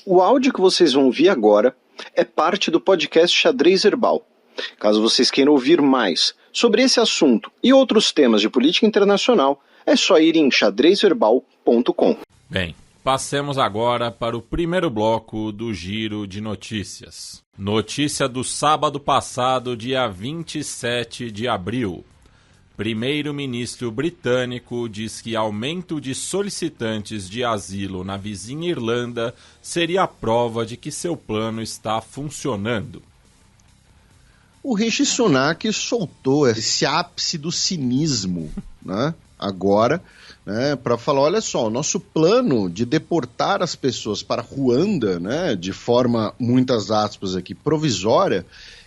O áudio que vocês vão ouvir agora é parte do podcast Xadrez Herbal. Caso vocês queiram ouvir mais sobre esse assunto e outros temas de política internacional, é só ir em xadrezherbal.com. Bem, passemos agora para o primeiro bloco do Giro de Notícias. Notícia do sábado passado, dia 27 de abril. Primeiro-ministro britânico diz que aumento de solicitantes de asilo na vizinha Irlanda seria a prova de que seu plano está funcionando. O Rishi Sunak soltou esse ápice do cinismo, né, agora, né, para falar, olha só, o nosso plano de deportar as pessoas para Ruanda, né, de forma, muitas aspas aqui, provisória,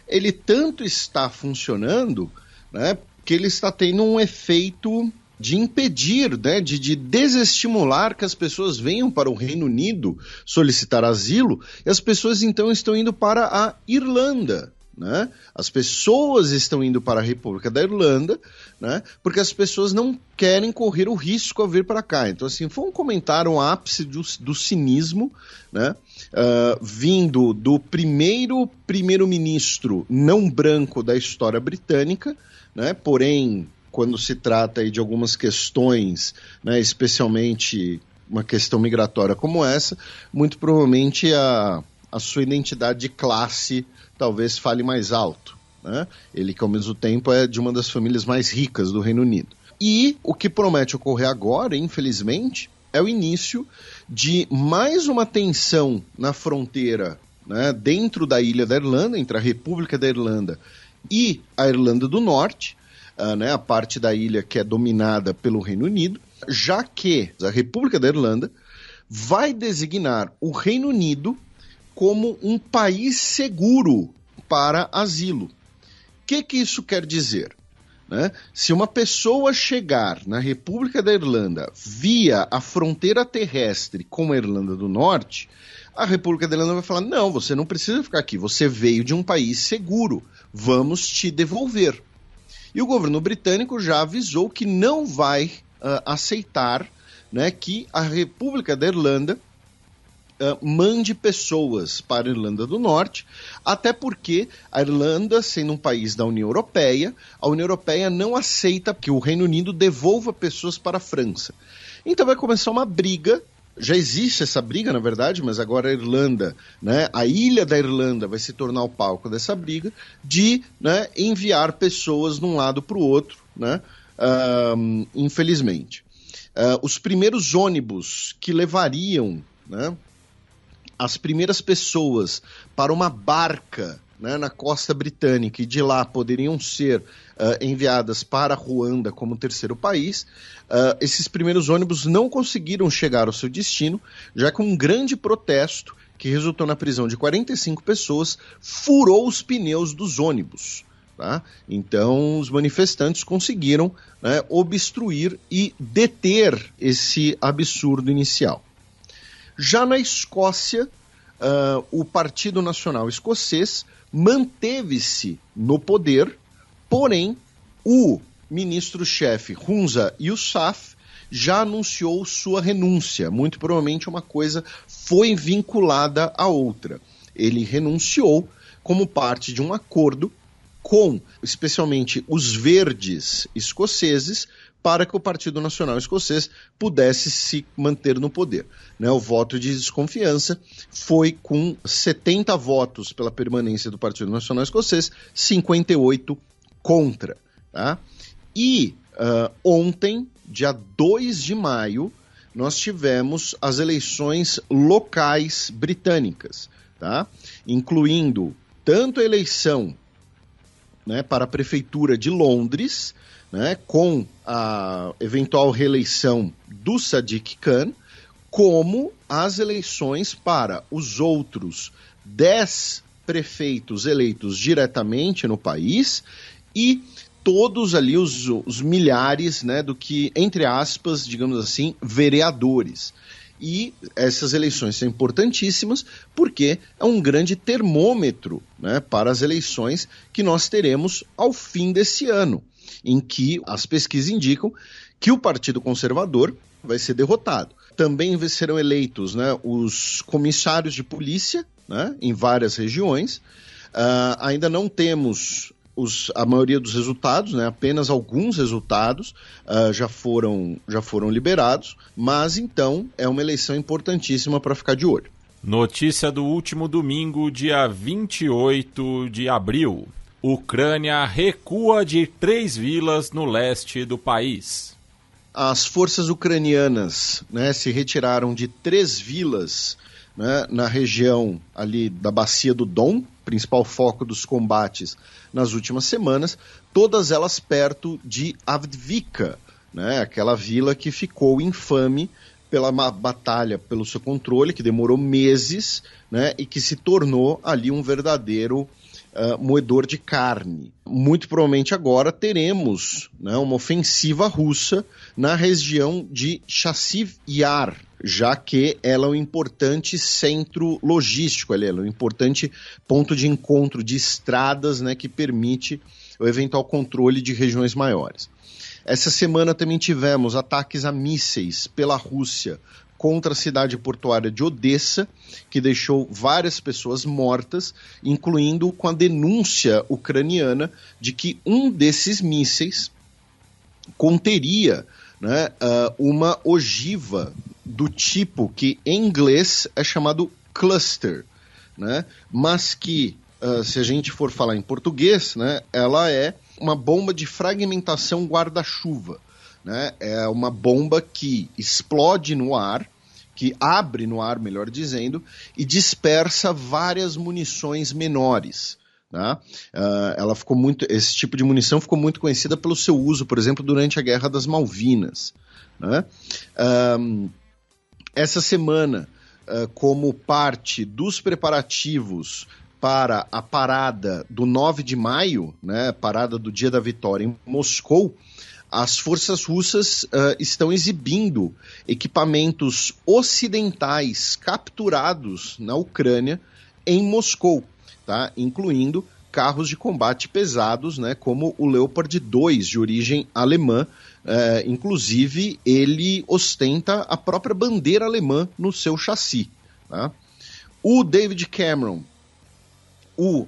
ele tanto está funcionando, né, que ele está tendo um efeito de impedir, né, de desestimular que as pessoas venham para o Reino Unido solicitar asilo, e as pessoas então estão indo para a Irlanda. Né? As pessoas estão indo para a República da Irlanda, né? Porque as pessoas não querem correr o risco a vir para cá. Então, assim, foi um comentário, um ápice do cinismo, né? Vindo do primeiro-ministro não branco da história britânica, né? Porém, quando se trata aí de algumas questões, né, especialmente uma questão migratória como essa, muito provavelmente a sua identidade de classe talvez fale mais alto, né? Ele que ao mesmo tempo é de uma das famílias mais ricas do Reino Unido. E o que promete ocorrer agora, infelizmente, é o início de mais uma tensão na fronteira, né, dentro da ilha da Irlanda, entre a República da Irlanda e a Irlanda do Norte, né, a parte da ilha que é dominada pelo Reino Unido, já que a República da Irlanda vai designar o Reino Unido como um país seguro para asilo. O que isso quer dizer? Né? Se uma pessoa chegar na República da Irlanda via a fronteira terrestre com a Irlanda do Norte, a República da Irlanda vai falar, não, você não precisa ficar aqui, você veio de um país seguro, vamos te devolver. E o governo britânico já avisou que não vai aceitar, né, que a República da Irlanda mande pessoas para a Irlanda do Norte, até porque a Irlanda, sendo um país da União Europeia, a União Europeia não aceita que o Reino Unido devolva pessoas para a França. Então vai começar uma briga, já existe essa briga, na verdade, mas agora a Irlanda, né, a ilha da Irlanda vai se tornar o palco dessa briga, de, né, enviar pessoas de um lado para o outro, né, infelizmente. Os primeiros ônibus que levariam, né, as primeiras pessoas para uma barca, né, na costa britânica e de lá poderiam ser enviadas para Ruanda como terceiro país, esses primeiros ônibus não conseguiram chegar ao seu destino, já que um grande protesto, que resultou na prisão de 45 pessoas, furou os pneus dos ônibus. Tá? Então, os manifestantes conseguiram, né, obstruir e deter esse absurdo inicial. Já na Escócia, o Partido Nacional Escocês manteve-se no poder, porém, o ministro-chefe Humza Yousaf já anunciou sua renúncia. Muito provavelmente uma coisa foi vinculada à outra. Ele renunciou como parte de um acordo com, especialmente, os verdes escoceses, para que o Partido Nacional Escocês pudesse se manter no poder. Né, o voto de desconfiança foi com 70 votos pela permanência do Partido Nacional Escocês, 58 contra. Tá? E ontem, dia 2 de maio, nós tivemos as eleições locais britânicas, tá? Incluindo tanto a eleição, né, para a Prefeitura de Londres, né, com a eventual reeleição do Sadiq Khan, como as eleições para os outros 10 prefeitos eleitos diretamente no país e todos ali os milhares, né, do que, entre aspas, digamos assim, vereadores. E essas eleições são importantíssimas porque é um grande termômetro, né, para as eleições que nós teremos ao fim desse ano, em que as pesquisas indicam que o Partido Conservador vai ser derrotado. Também serão eleitos, né, os comissários de polícia, né, em várias regiões. Ainda não temos a maioria dos resultados, né, apenas alguns resultados já foram liberados, mas então é uma eleição importantíssima para ficar de olho. Notícia do último domingo, dia 28 de abril. Ucrânia recua de 3 vilas no leste do país. As forças ucranianas, né, se retiraram de 3 vilas, né, na região ali da bacia do Don, principal foco dos combates nas últimas semanas, todas elas perto de Avdiivka, né, aquela vila que ficou infame pela batalha pelo seu controle, que demorou meses, né, e que se tornou ali um verdadeiro moedor de carne. Muito provavelmente agora teremos, né, uma ofensiva russa na região de Chassiv Yar, já que ela é um importante centro logístico, ela é um importante ponto de encontro de estradas, né, que permite o eventual controle de regiões maiores. Essa semana também tivemos ataques a mísseis pela Rússia contra a cidade portuária de Odessa, que deixou várias pessoas mortas, incluindo com a denúncia ucraniana de que um desses mísseis conteria, né, uma ogiva do tipo que em inglês é chamado cluster, né, mas que, se a gente for falar em português, né, ela é uma bomba de fragmentação guarda-chuva. Né? É uma bomba que explode no ar, que abre no ar, melhor dizendo, e dispersa várias munições menores. Tá? Esse tipo de munição ficou muito conhecida pelo seu uso, por exemplo, durante a Guerra das Malvinas. Né? Essa semana, como parte dos preparativos para a parada do 9 de maio, né, parada do Dia da Vitória em Moscou, as forças russas estão exibindo equipamentos ocidentais capturados na Ucrânia em Moscou, tá? Incluindo carros de combate pesados, né, como o Leopard 2, de origem alemã. Inclusive, ele ostenta a própria bandeira alemã no seu chassi. Tá? O David Cameron, o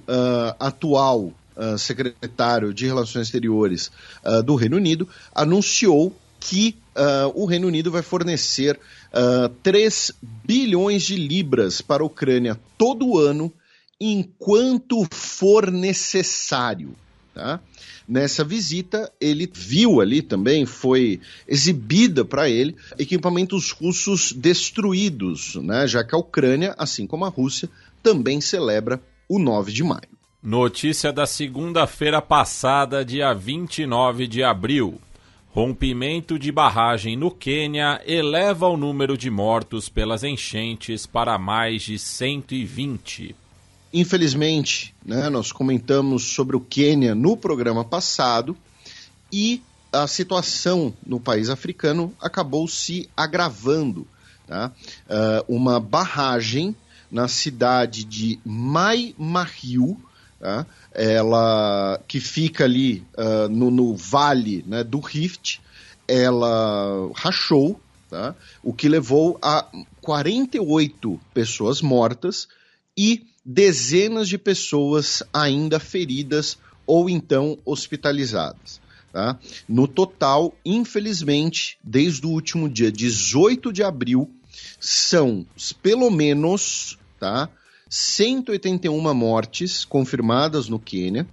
atual secretário de Relações Exteriores do Reino Unido, anunciou que o Reino Unido vai fornecer 3 bilhões de libras para a Ucrânia todo ano, enquanto for necessário. Tá? Nessa visita, ele viu ali também, foi exibida para ele, equipamentos russos destruídos, né? Já que a Ucrânia, assim como a Rússia, também celebra o 9 de maio. Notícia da segunda-feira passada, dia 29 de abril. Rompimento de barragem no Quênia eleva o número de mortos pelas enchentes para mais de 120. Infelizmente, né, nós comentamos sobre o Quênia no programa passado e a situação no país africano acabou se agravando. Tá? Uma barragem na cidade de Mai Mahiu, tá? Ela que fica ali no vale, né, do Rift, ela rachou, tá? O que levou a 48 pessoas mortas e dezenas de pessoas ainda feridas ou então hospitalizadas. Tá? No total, infelizmente, desde o último dia 18 de abril, são pelo menos, tá, 181 mortes confirmadas no Quênia,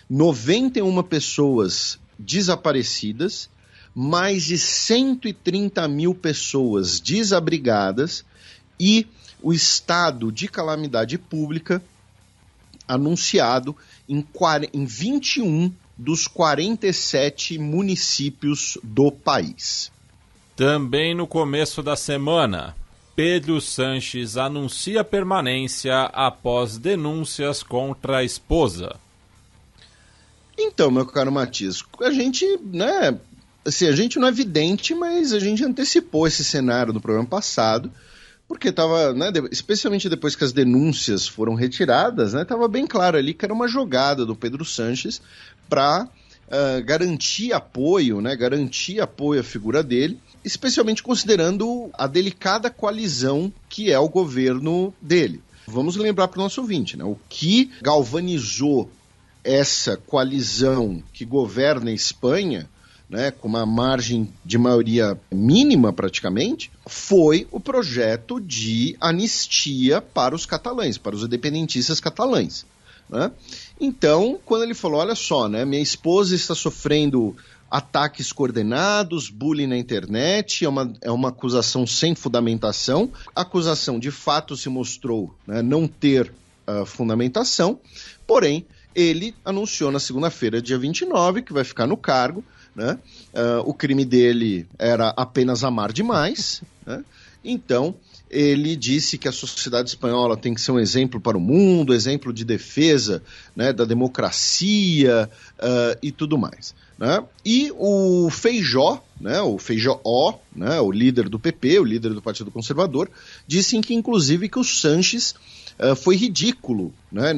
91 pessoas desaparecidas, mais de 130 mil pessoas desabrigadas e o estado de calamidade pública anunciado em 21 dos 47 municípios do país. Também no começo da semana, Pedro Sanches anuncia permanência após denúncias contra a esposa. Então, meu caro Matias, a gente, né, assim, a gente não é vidente, mas a gente antecipou esse cenário no programa passado, porque estava, né, especialmente depois que as denúncias foram retiradas, né, estava bem claro ali que era uma jogada do Pedro Sanches para garantir apoio, né, garantir apoio à figura dele, especialmente considerando a delicada coalizão que é o governo dele. Vamos lembrar para o nosso ouvinte, né? O que galvanizou essa coalizão que governa a Espanha, né, com uma margem de maioria mínima praticamente, foi o projeto de anistia para os catalães, para os independentistas catalães, né? Então, quando ele falou, olha só, né, minha esposa está sofrendo ataques coordenados, bullying na internet, é uma acusação sem fundamentação, a acusação de fato se mostrou, né, não ter fundamentação, porém, ele anunciou na segunda-feira, dia 29, que vai ficar no cargo, né? O crime dele era apenas amar demais, né? Então, ele disse que a sociedade espanhola tem que ser um exemplo para o mundo, exemplo de defesa, né, da democracia e tudo mais, né? E o Feijóo, né, o líder do PP, o líder do Partido Conservador, disse que, inclusive, que o Sánchez foi ridículo, né,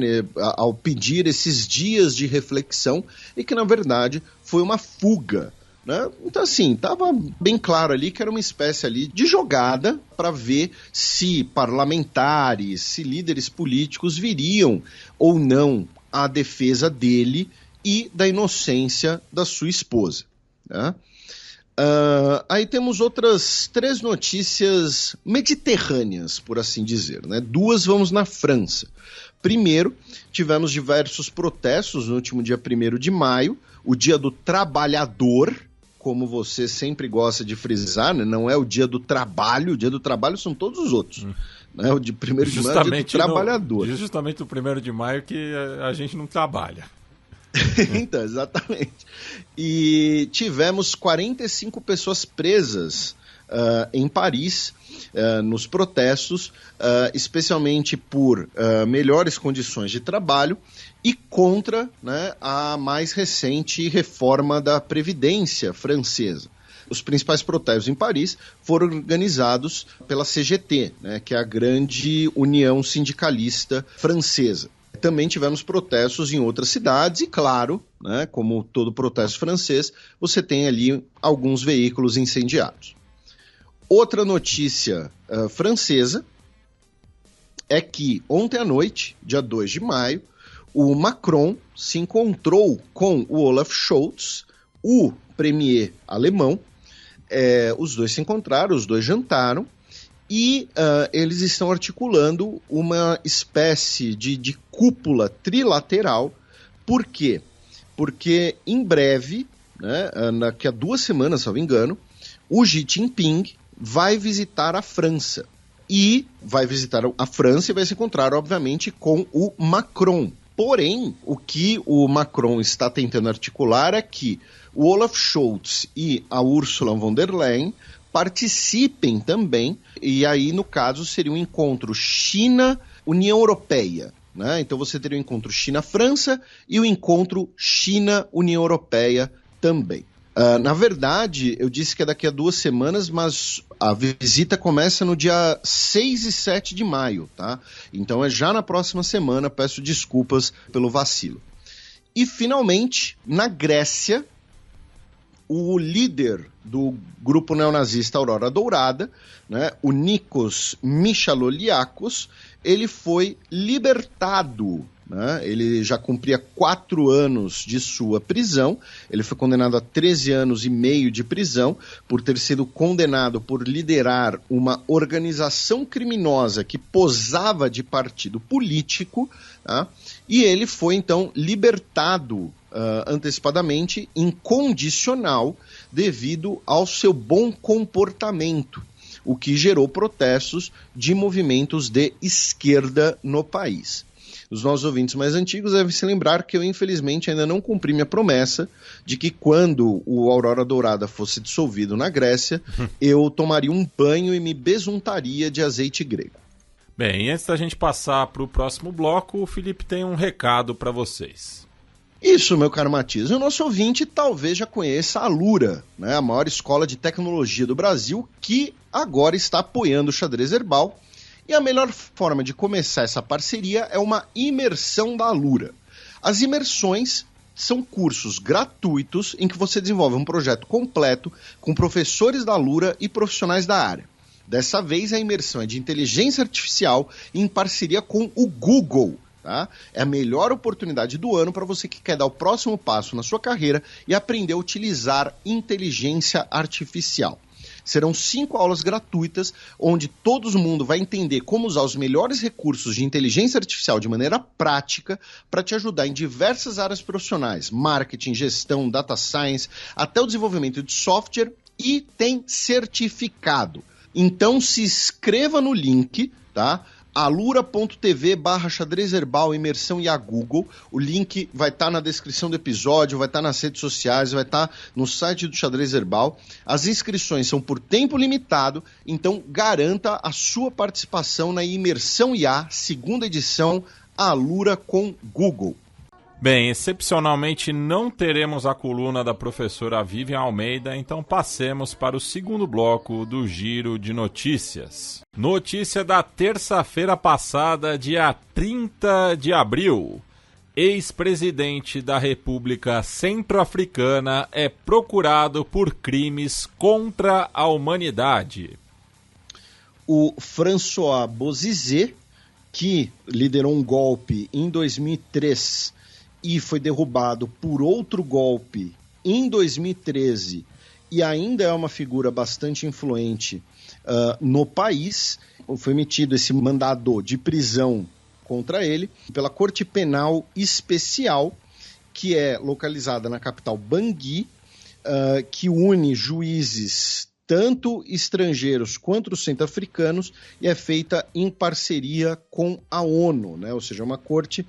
ao pedir esses dias de reflexão e que, na verdade, foi uma fuga, né? Então, assim, estava bem claro ali que era uma espécie ali de jogada para ver se parlamentares, se líderes políticos viriam ou não a defesa dele e da inocência da sua esposa, né? Aí temos outras 3 notícias mediterrâneas, por assim dizer, né? 2 vamos na França. Primeiro, tivemos diversos protestos no último dia 1º de maio, o Dia do Trabalhador, como você sempre gosta de frisar, né? Não é o Dia do Trabalho, o Dia do Trabalho são todos os outros. Né? O de 1º de maio é o Dia do Trabalhador. Justamente o 1º de maio que a gente não trabalha. Então, exatamente. E tivemos 45 pessoas presas em Paris nos protestos, especialmente por melhores condições de trabalho e contra, né, a mais recente reforma da Previdência francesa. Os principais protestos em Paris foram organizados pela CGT, né, que é a grande união sindicalista francesa. Também tivemos protestos em outras cidades e, claro, né, como todo protesto francês, você tem ali alguns veículos incendiados. Outra notícia francesa é que ontem à noite, dia 2 de maio, o Macron se encontrou com o Olaf Scholz, o premier alemão. Os dois se encontraram, os dois jantaram, e eles estão articulando uma espécie de cúpula trilateral. Por quê? Porque em breve, né, daqui a 2 semanas, se não me engano, o Xi Jinping vai visitar a França. E vai visitar a França e vai se encontrar, obviamente, com o Macron. Porém, o que o Macron está tentando articular é que o Olaf Scholz e a Ursula von der Leyen participem também, e aí, no caso, seria um encontro China-União Europeia, né? Então você teria o encontro China-França e o encontro China-União Europeia também. Na verdade, eu disse que é daqui a 2 semanas, mas a visita começa no dia 6 e 7 de maio, tá? Então é já na próxima semana, peço desculpas pelo vacilo. E, finalmente, na Grécia, o líder do grupo neonazista Aurora Dourada, né, o Nikos Michaloliakos, ele foi libertado, né? Ele já cumpria 4 anos de sua prisão, ele foi condenado a 13 anos e meio de prisão por ter sido condenado por liderar uma organização criminosa que posava de partido político, tá? E ele foi então libertado antecipadamente, incondicional, devido ao seu bom comportamento, o que gerou protestos de movimentos de esquerda no país. Os nossos ouvintes mais antigos devem se lembrar que eu, infelizmente, ainda não cumpri minha promessa de que quando o Aurora Dourada fosse dissolvido na Grécia, eu tomaria um banho e me besuntaria de azeite grego. Bem, e antes da gente passar para o próximo bloco, o Felipe tem um recado para vocês. Isso, meu caro Matias. O nosso ouvinte talvez já conheça a Alura, né, a maior escola de tecnologia do Brasil, que agora está apoiando o Xadrez Herbal. E a melhor forma de começar essa parceria é uma imersão da Alura. As imersões são cursos gratuitos em que você desenvolve um projeto completo com professores da Alura e profissionais da área. Dessa vez, a imersão é de inteligência artificial em parceria com o Google. Tá? É a melhor oportunidade do ano para você que quer dar o próximo passo na sua carreira e aprender a utilizar inteligência artificial. Serão 5 aulas gratuitas, onde todo mundo vai entender como usar os melhores recursos de inteligência artificial de maneira prática para te ajudar em diversas áreas profissionais, marketing, gestão, data science, até o desenvolvimento de software, e tem certificado. Então se inscreva no link, tá? alura.tv/xadrezherbal, imersão e a Google. O link vai estar na descrição do episódio, vai estar nas redes sociais, vai estar no site do Xadrez Herbal. As inscrições são por tempo limitado, então garanta a sua participação na Imersão IA, segunda edição, Alura com Google. Bem, excepcionalmente não teremos a coluna da professora Vivian Almeida, então passemos para o segundo bloco do Giro de Notícias. Notícia da terça-feira passada, dia 30 de abril. Ex-presidente da República Centro-Africana é procurado por crimes contra a humanidade. O François Bozizé, que liderou um golpe em 2003 e foi derrubado por outro golpe em 2013 e ainda é uma figura bastante influente no país, foi emitido esse mandado de prisão contra ele pela Corte Penal Especial, que é localizada na capital Bangui, que une juízes tanto estrangeiros quanto os centro-africanos, e é feita em parceria com a ONU, né? Ou seja, uma corte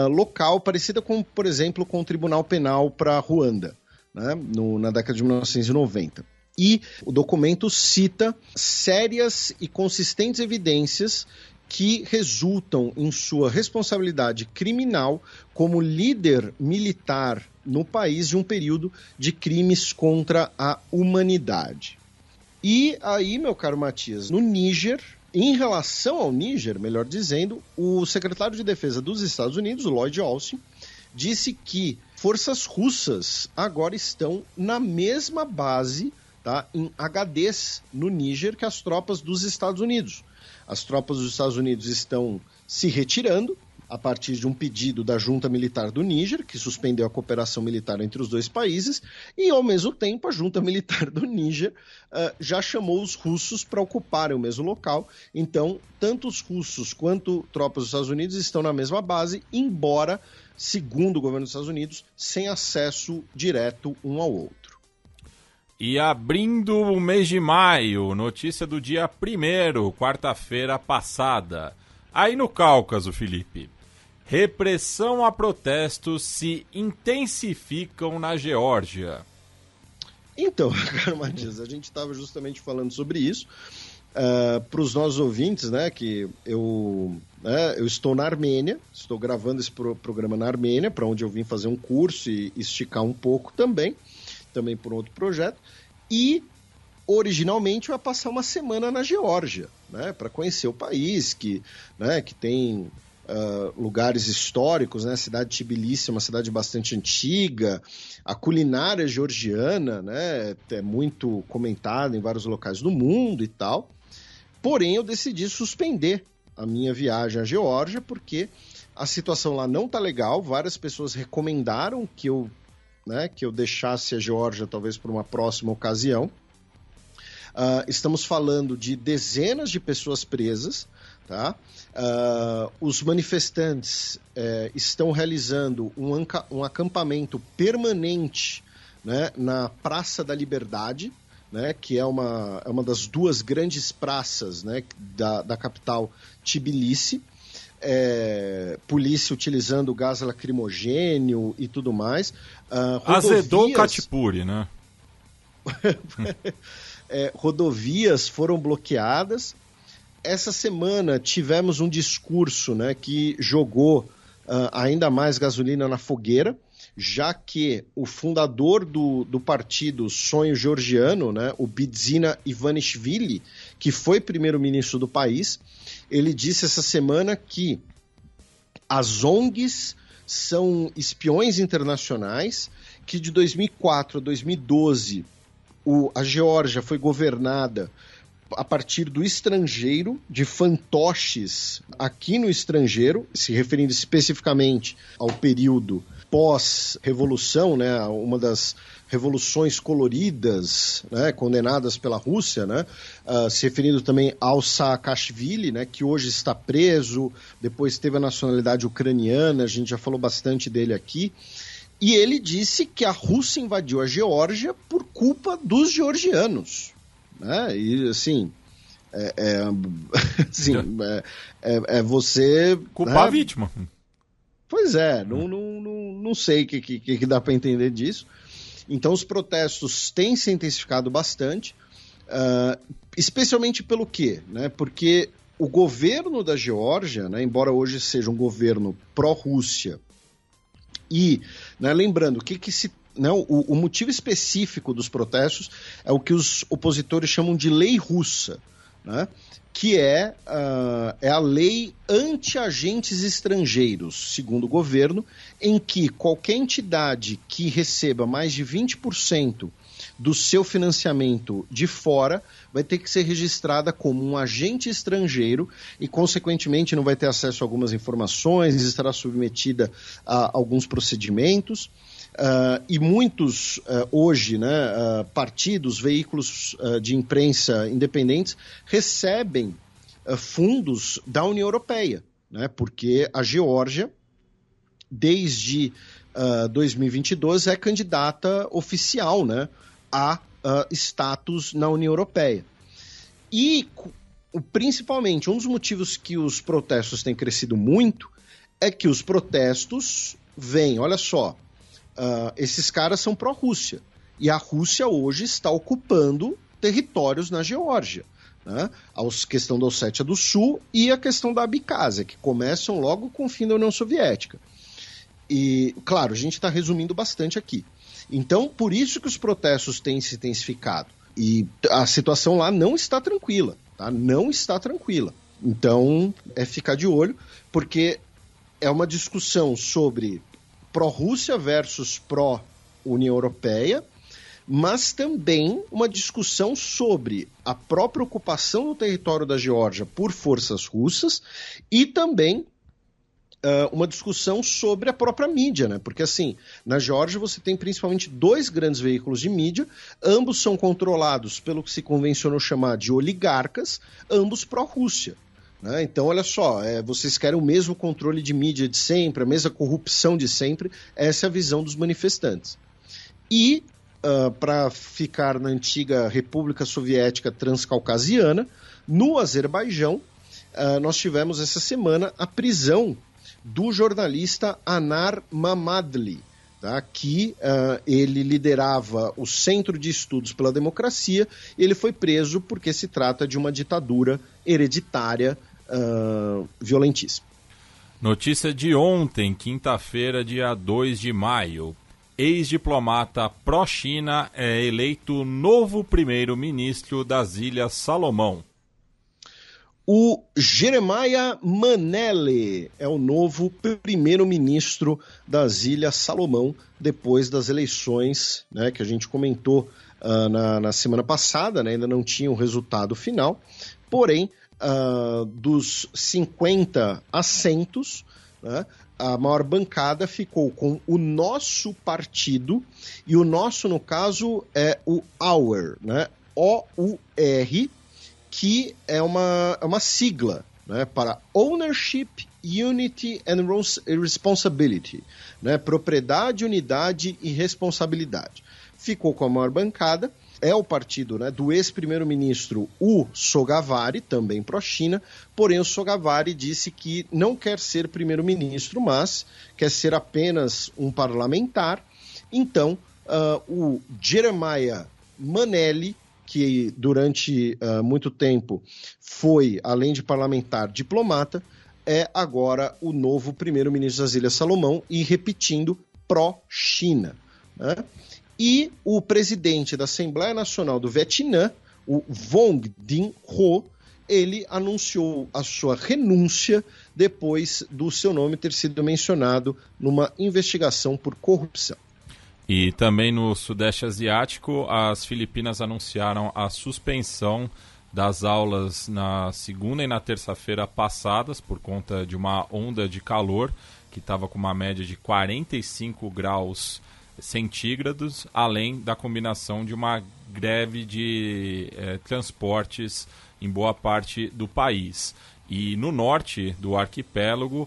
local parecida com, por exemplo, com o Tribunal Penal para Ruanda, né? Na década de 1990. E o documento cita sérias e consistentes evidências que resultam em sua responsabilidade criminal como líder militar no país de um período de crimes contra a humanidade. E aí, meu caro Matias, no Níger, em relação ao Níger, melhor dizendo, o secretário de Defesa dos Estados Unidos, o Lloyd Austin, disse que forças russas agora estão na mesma base, tá, em Agadez, no Níger, que as tropas dos Estados Unidos. As tropas dos Estados Unidos estão se retirando a partir de um pedido da junta militar do Níger, que suspendeu a cooperação militar entre os dois países, e, ao mesmo tempo, a junta militar do Níger já chamou os russos para ocuparem o mesmo local. Então, tanto os russos quanto tropas dos Estados Unidos estão na mesma base, embora, segundo o governo dos Estados Unidos, sem acesso direto um ao outro. E abrindo o mês de maio, notícia do dia 1º, quarta-feira passada. Aí no Cáucaso, Felipe, repressão a protestos se intensificam na Geórgia. Então, cara Matias, a gente estava justamente falando sobre isso. Para os nossos ouvintes, né, que eu estou na Armênia, estou gravando esse programa na Armênia, para onde eu vim fazer um curso e esticar um pouco também por outro projeto, e originalmente eu ia passar uma semana na Geórgia, né, para conhecer o país, que tem lugares históricos, né, a cidade de Tbilisi é uma cidade bastante antiga, a culinária georgiana, né, é muito comentada em vários locais do mundo e tal, porém eu decidi suspender a minha viagem à Geórgia, porque a situação lá não tá legal, várias pessoas recomendaram que eu deixasse a Geórgia talvez por uma próxima ocasião. Estamos falando de dezenas de pessoas presas, tá? Os manifestantes estão realizando um acampamento permanente, né, na Praça da Liberdade, né, que é uma das duas grandes praças, né, da capital Tbilisi. Polícia utilizando gás lacrimogênio e tudo mais. Azedou Khachipuri, né? Rodovias foram bloqueadas. Essa semana tivemos um discurso, né, que jogou ainda mais gasolina na fogueira, já que o fundador do partido Sonho Georgiano, né, o Bidzina Ivanishvili, que foi primeiro-ministro do país, ele disse essa semana que as ONGs são espiões internacionais que de 2004 a 2012 a Geórgia foi governada a partir do estrangeiro, de fantoches aqui no estrangeiro, se referindo especificamente ao período pós-revolução, né, uma das revoluções coloridas, né, condenadas pela Rússia, né, se referindo também ao Saakashvili, né, que hoje está preso, depois teve a nacionalidade ucraniana, a gente já falou bastante dele aqui, e ele disse que a Rússia invadiu a Geórgia por culpa dos georgianos. Né? E assim, você culpar a vítima. Pois é, não sei o que dá para entender disso. Então os protestos têm se intensificado bastante, especialmente pelo quê? Né? Porque o governo da Geórgia, né, embora hoje seja um governo pró-Rússia, e, né, lembrando, o motivo específico dos protestos é o que os opositores chamam de lei russa, né? Que é a lei anti-agentes estrangeiros, segundo o governo, em que qualquer entidade que receba mais de 20% do seu financiamento de fora vai ter que ser registrada como um agente estrangeiro e, consequentemente, não vai ter acesso a algumas informações, estará submetida a alguns procedimentos. E muitos, hoje, né, partidos, veículos de imprensa independentes recebem fundos da União Europeia, né, porque a Geórgia, desde 2022, é candidata oficial, né, a status na União Europeia. E, principalmente, um dos motivos que os protestos têm crescido muito é que os protestos vêm, olha só, esses caras são pró-Rússia. E a Rússia hoje está ocupando territórios na Geórgia. Né? A questão da Ossétia do Sul e a questão da Abkhazia, que começam logo com o fim da União Soviética. E, claro, a gente está resumindo bastante aqui. Então, por isso que os protestos têm se intensificado. E a situação lá não está tranquila. Tá? Não está tranquila. Então, é ficar de olho, porque é uma discussão sobre pró-Rússia versus pró-União Europeia, mas também uma discussão sobre a própria ocupação do território da Geórgia por forças russas e também uma discussão sobre a própria mídia, né? Porque assim, na Geórgia você tem principalmente 2 grandes veículos de mídia, ambos são controlados pelo que se convencionou chamar de oligarcas, ambos pró-Rússia. Né? Então, olha só, vocês querem o mesmo controle de mídia de sempre, a mesma corrupção de sempre, essa é a visão dos manifestantes. E, para ficar na antiga República Soviética Transcaucasiana, no Azerbaijão, nós tivemos essa semana a prisão do jornalista Anar Mammadli, tá? Que ele liderava o Centro de Estudos pela Democracia, e ele foi preso porque se trata de uma ditadura hereditária violentíssima. Notícia de ontem, quinta-feira, dia 2 de maio. Ex-diplomata pró-China é eleito novo primeiro-ministro das Ilhas Salomão. O Jeremiah Manelli é o novo primeiro-ministro das Ilhas Salomão, depois das eleições, né, que a gente comentou na semana passada, né, ainda não tinha o resultado final, porém, dos 50 assentos, né, a maior bancada ficou com o nosso partido, e o nosso, no caso, é o OUR, né, O-U-R, que é uma sigla, né, para Ownership, Unity and Responsibility, né, propriedade, unidade e responsabilidade. Ficou com a maior bancada, é o partido, né, do ex-primeiro-ministro o Sogavari, também pró-China, porém o Sogavari disse que não quer ser primeiro-ministro, mas quer ser apenas um parlamentar. Então, o Jeremiah Manelli, que durante muito tempo foi, além de parlamentar, diplomata, é agora o novo primeiro-ministro das Ilhas Salomão e, repetindo, pró-China. Né? E o presidente da Assembleia Nacional do Vietnã, o Vong Dinh Ho, ele anunciou a sua renúncia depois do seu nome ter sido mencionado numa investigação por corrupção. E também no Sudeste Asiático, as Filipinas anunciaram a suspensão das aulas na segunda e na terça-feira passadas por conta de uma onda de calor que estava com uma média de 45 graus centígrados, além da combinação de uma greve de transportes em boa parte do país. E no norte do arquipélago,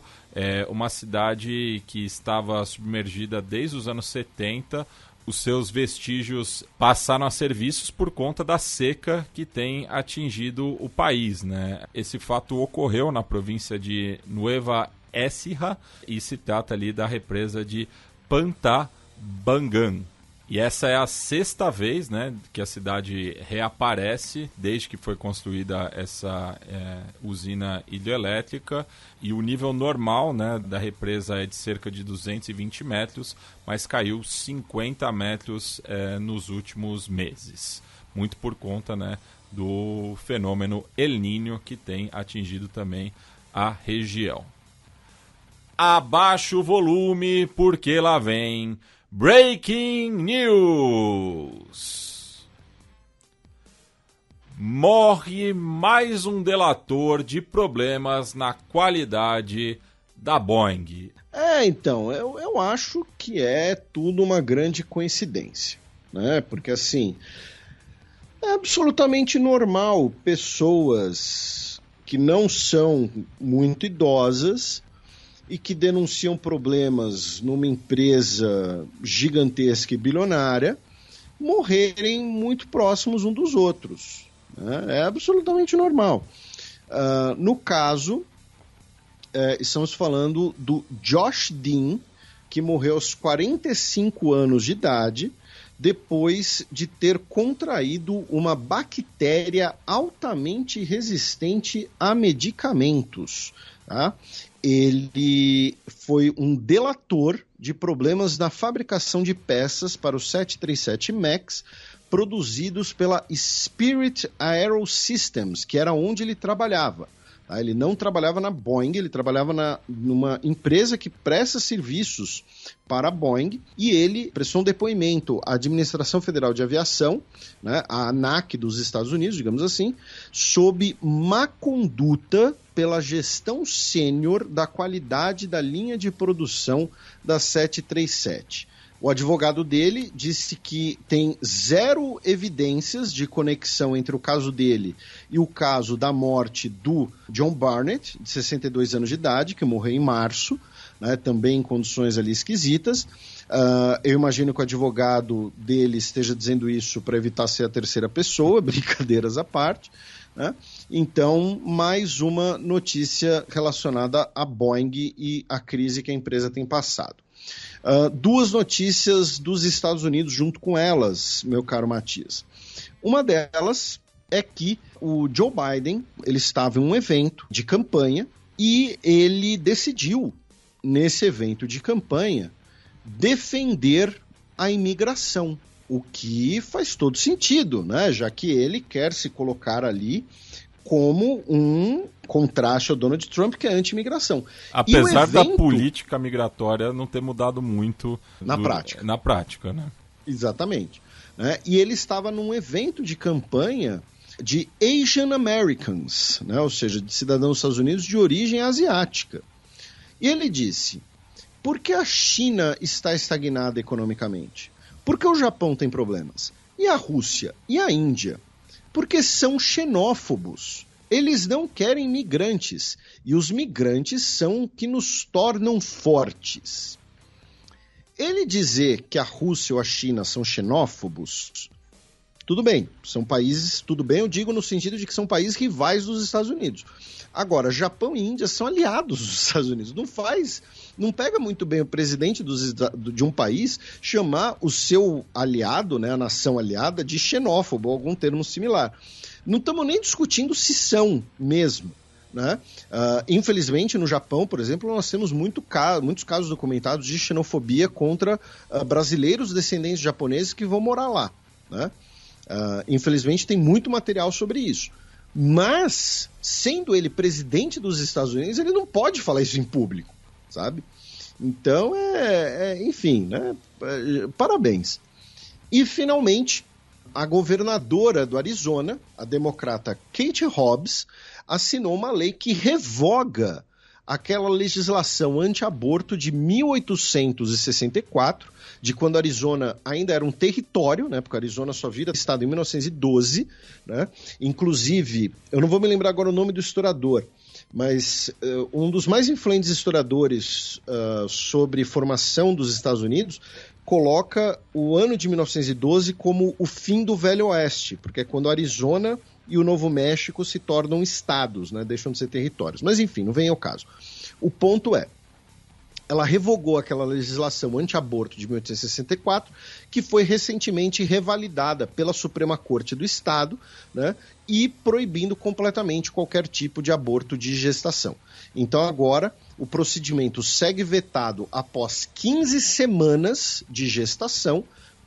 uma cidade que estava submergida desde os anos 70, os seus vestígios passaram a ser vistos por conta da seca que tem atingido o país, né? Esse fato ocorreu na província de Nueva Écija e se trata ali da represa de Pantabangan. E essa é a sexta vez, né, que a cidade reaparece desde que foi construída essa usina hidrelétrica. E o nível normal, né, da represa é de cerca de 220 metros, mas caiu 50 metros nos últimos meses. Muito por conta, né, do fenômeno El Niño que tem atingido também a região. Abaixa o volume porque lá vem Breaking News! Morre mais um delator de problemas na qualidade da Boeing. Então, eu acho que é tudo uma grande coincidência, né? Porque, assim, é absolutamente normal pessoas que não são muito idosas e que denunciam problemas numa empresa gigantesca e bilionária morrerem muito próximos um dos outros, né? É absolutamente normal. No caso, estamos falando do Josh Dean, que morreu aos 45 anos de idade, depois de ter contraído uma bactéria altamente resistente a medicamentos, tá? Ele foi um delator de problemas na fabricação de peças para o 737 MAX produzidos pela Spirit Aerosystems, que era onde ele trabalhava. Ele não trabalhava na Boeing, ele trabalhava numa empresa que presta serviços para a Boeing, e ele prestou um depoimento à Administração Federal de Aviação, né, a ANAC dos Estados Unidos, digamos assim, sob má conduta pela gestão sênior da qualidade da linha de produção da 737. O advogado dele disse que tem zero evidências de conexão entre o caso dele e o caso da morte do John Barnett, de 62 anos de idade, que morreu em março, né, também em condições ali esquisitas. Eu imagino que o advogado dele esteja dizendo isso para evitar ser a terceira pessoa, brincadeiras à parte, né? Então, mais uma notícia relacionada à Boeing e à crise que a empresa tem passado. Duas notícias dos Estados Unidos junto com elas, meu caro Matias. Uma delas é que o Joe Biden, ele estava em um evento de campanha e ele decidiu, nesse evento de campanha, defender a imigração, o que faz todo sentido, né? Já que ele quer se colocar ali como um contraste ao Donald Trump, que é anti-imigração. Apesar da política migratória não ter mudado muito na prática, né? Exatamente. E ele estava num evento de campanha de Asian Americans, né? Ou seja, de cidadãos dos Estados Unidos de origem asiática. E ele disse: por que a China está estagnada economicamente? Por que o Japão tem problemas? E a Rússia? E a Índia? Porque são xenófobos. Eles não querem migrantes. E os migrantes são que nos tornam fortes. Ele dizer que a Rússia ou a China são xenófobos, tudo bem. São países, tudo bem, eu digo no sentido de que são países rivais dos Estados Unidos. Agora, Japão e Índia são aliados dos Estados Unidos. Não pega muito bem o presidente de um país chamar o seu aliado, né, a nação aliada, de xenófobo, ou algum termo similar. Não estamos nem discutindo se são mesmo, né? Infelizmente, no Japão, por exemplo, nós temos muitos casos documentados de xenofobia contra brasileiros descendentes de japoneses que vão morar lá, né? Infelizmente, tem muito material sobre isso. Mas, sendo ele presidente dos Estados Unidos, ele não pode falar isso em público, sabe? Então, enfim, né? Parabéns. E, finalmente, a governadora do Arizona, a democrata Katie Hobbs, assinou uma lei que revoga aquela legislação anti-aborto de 1864, de quando a Arizona ainda era um território, né, porque a Arizona só vira estado em 1912, né? Inclusive, eu não vou me lembrar agora o nome do historiador, mas um dos mais influentes historiadores sobre formação dos Estados Unidos coloca o ano de 1912 como o fim do Velho Oeste, porque é quando a Arizona e o Novo México se tornam estados, né? Deixam de ser territórios. Mas enfim, não vem ao caso. O ponto é, ela revogou aquela legislação anti-aborto de 1864, que foi recentemente revalidada pela Suprema Corte do Estado, né? E proibindo completamente qualquer tipo de aborto de gestação. Então agora o procedimento segue vetado após 15 semanas de gestação,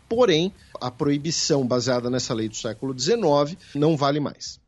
porém, a proibição baseada nessa lei do século XIX não vale mais.